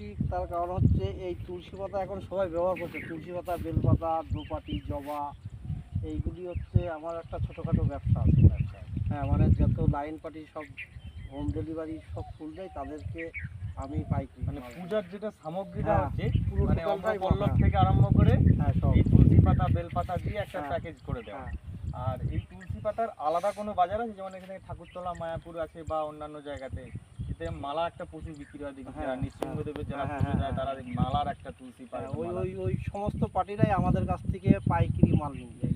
প্রাকৃতিক, তার কারণ হচ্ছে এই তুলসী পাতা এখন সবাই ব্যবহার করছে। তুলসী পাতা, বেলপাতা, দোপাটি, জবা, এইগুলি হচ্ছে আমার একটা ছোটোখাটো ব্যবসা আছে। হ্যাঁ, মানে যত লাইন পার্টি সব হোম ডেলিভারি সব ফুল দেয় তাদেরকে আমি পাইকারি মানে মাল দিই। পূজার যেটা সামগ্রীটা হ্যাঁ, হচ্ছে পুরো মানে টোটালটাই অঙ্গপল্লব হ্যাঁ। থেকে আরম্ভ করে হ্যাঁ, সব। এই তুলসী পাতা বেলপাতা দিয়ে একটা হ্যাঁ। প্যাকেজ করে দেওয়া। হ্যাঁ, আর এই তুলসী পাতার আলাদা কোনো বাজার আছে? যেমন এখানে ঠাকুরতলা, মায়াপুর আছে বা অন্যান্য জায়গাতে, এতে মালা একটা প্রচুর বিক্রি হয় দেখি। হ্যাঁ, যারা নৃসিংহদেবের যারা হ্যাঁ, পুজো হ্যাঁ, দেয় তারা হ্যাঁ। মালার একটা তুলসী হ্যাঁ, পাতা ওই মালা। ওই ওই সমস্ত পার্টিরাই আমাদের কাছ থেকে পাইকারি মাল নিয়ে যায়।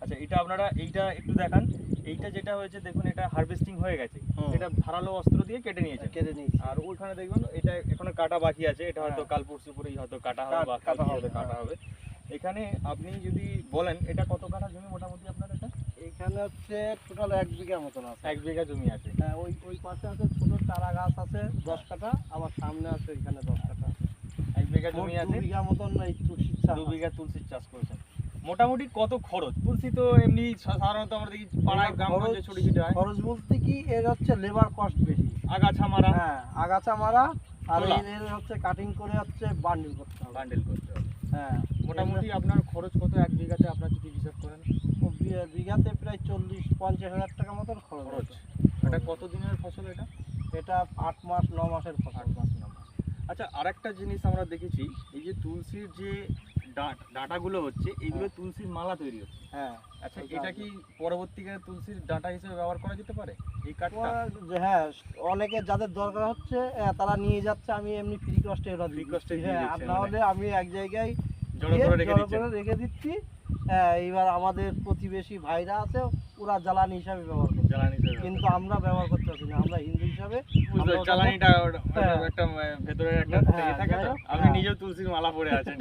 আচ্ছা, এটা আপনারা এইটা একটু দেখান। এইটা যেটা হয়েছে দেখুন, এটা হারভেস্টিং হয়ে গেছে। হুম। এটা ধারালো অস্ত্র দিয়ে কেটে নিয়েছে। কেটে নিয়েছি। আর ওইখানে দেখবেন এটা এখনো কাটা বাকি আছে। এটা হয়তো হ্যাঁ। কাল পরশু পরেই হয়তো কাটা হবে বা কাটা কালকে হবে, হয়তো কাটা হ্যাঁ। হবে। এখানে আপনি যদি বলেন এটা কত কাঠা জমি মোটামুটি আপনার? এটা এখানে হচ্ছে টোটাল 1 বিঘা মতন আছে। 1 বিঘা জমি আছে। হ্যাঁ, ওই ওই পাশে আছে ছোট চারা গাছ আছে 10 কাঠা, আবার সামনে আছে এখানে 10 কাঠা। 1 বিঘা মোট জমি 2 আছে। বিঘা মতন এই তুলসীর চাষ 2 বিঘা তুলসির চাষ করেছেন। মোটামুটি কত খরচ? তুলসী তো এমনি সাধারণত আমরা দেখি পাড়ায় গ্রামগঞ্জে ছড়ি ছিটে হয়। খরচ বলতে কি, এর হচ্ছে লেবার কস্ট বেশি। আগাছা মারা, হ্যাঁ, আগাছা মারা, আর তোলা। এর হচ্ছে কাটিং করে হচ্ছে বান্ডিল করতে হবে। বান্ডেল করতে হবে। হ্যাঁ, মোটামুটি আপনার খরচ কত 1 বিঘাতে আপনার যদি হিসাব করেন? বিঘাতে প্রায় 40-50 হাজার টাকা মতন খরচ খরচ। হচ্ছে। এটা কত দিনের ফসল এটা? এটা 8 মাস 9 মাসের 8 ফসল। মাস 9 মাস। আচ্ছা, আরেকটা জিনিস আমরা দেখেছি, এই যে তুলসীর যে ডাঁটাগুলো হচ্ছে, এইগুলো হ্যাঁ। তুলসীর মালা তৈরি হচ্ছে। হ্যাঁ, আচ্ছা, ওইটা এটা কি পরবর্তীকালে তুলসীর ডাঁটা হিসেবে ব্যবহার করা যেতে পারে এই কাঠটা? হ্যাঁ, অনেকে যাদের দরকার হচ্ছে তারা নিয়ে যাচ্ছে, আমি এমনি ফ্রি কস্টে ওরা Free দিই। cost এ দিয়ে হ্যাঁ, আর দিচ্ছেন না মানে। হলে আমি এক জায়গায় জড়ো দিয়ে করে রেখে জড়ো দিচ্ছেন। করে রেখে দিচ্ছি। হ্যাঁ, এইবার আমাদের প্রতিবেশী ভাইরা আছে, ওরা জ্বালানি হিসাবে ব্যবহার করছে, জ্বালানি হিসেবে কিন্তু আমরা ব্যবহার করতে পারছি না। আমরা হিন্দু হিসাবে বুঝতে আমরা পারছি, ওটাকে- জ্বালানিটা হ্যাঁ। একটা ভেতরের একটা হ্যাঁ, ইয়ে থাকে তো। যাই হোক, আপনি হ্যাঁ। নিজেও তুলসীর মালা পরে আছেন।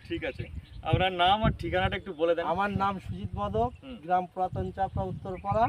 ঠিক আছে, আপনার নাম আর ঠিকানাটা একটু বলে দেন। আমার নাম সুজিত মাধব, হুম। গ্রাম পুরাতন চাপড়া, উত্তরপাড়া।